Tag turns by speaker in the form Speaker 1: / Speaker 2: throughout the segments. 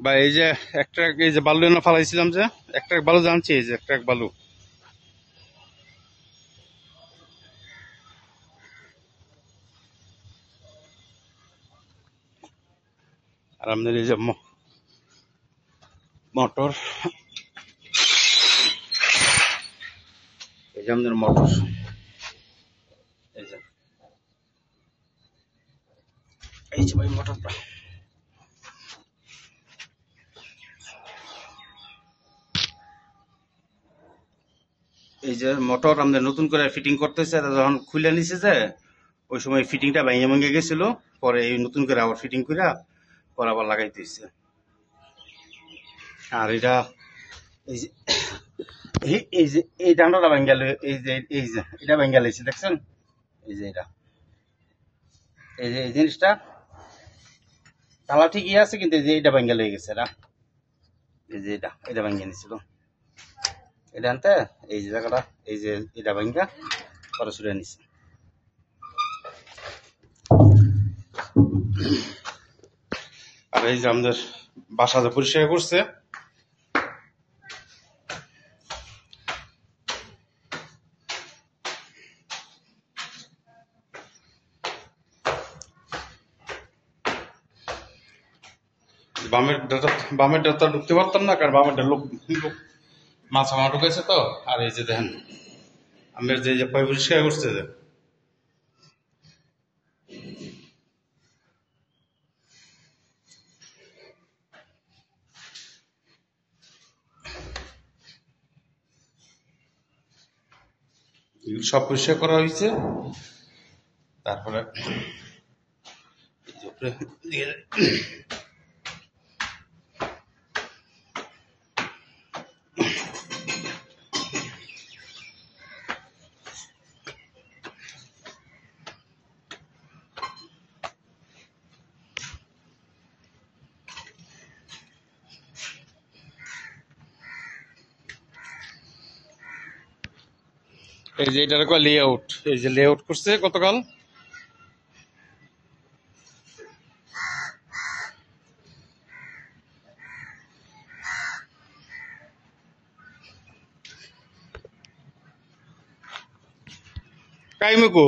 Speaker 1: বা এই যে একটা এই যে বালু এনে ফালাইছিলাম যে একটা বালু জানছি, এই যে একটা বালু। আর আপনার এই যে মোটর, এই যে আমাদের মোটর, এই যে এই যে ভাই মোটরটা, এই যে মোটর আমাদের নতুন করে ফিটিং করতেছে। যখন খুলে নিছে যে ওই সময় ফিটিংটা ভেঙে ভেঙে গেছিল, পরে এই নতুন করে আবার ফিটিং করে পরে আবার লাগাইতেছে। আর এটা এই যে এই যে এই ডান্ডাটা ভেঙে গেল, এই যে এটা ভেঙে গেছে দেখছেন, এই যে এটা, এই যে এই জিনিসটা তালা ঠিকই আছে, কিন্তু এই যে এটা ভেঙে লেগে গেছে। এটা এই যে এটা ভেঙে নিছিল, এটা আনতে এই যে জায়গাটা, এই যে এটা ভেঙে পরে ছুড়ে নিছে। আর এই যে আমাদের বাসা যে পরিষ্কার করছে, বামের ডাটা ঢুকতে পারতাম না, কারণ বামের লোক লোক মাছ আমার ঢুকেছে তো। আর এই যে দেখেন আমের যে পয় পরিষ্কার করছে যে, এগুলো সব পরিষ্কার করা হয়েছে। তারপরে এই যে উপরে দিয়ে এই যে এটার লে আউট, এই যে লে আউট করছে গতকাল। কাইমুকু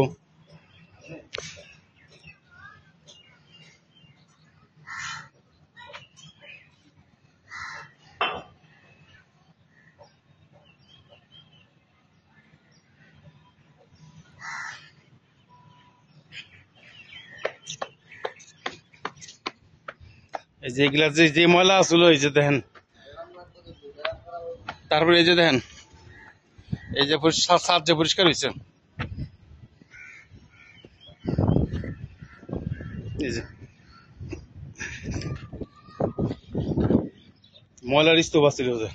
Speaker 1: এই যে এগুলা যে ময়লা আসলো, এই যে দেখেন। তারপরে এই যে দেখেন, এই যে ছাদ যে পরিষ্কার হয়েছে, এই যে ময়লার স্তূপ আছিল যে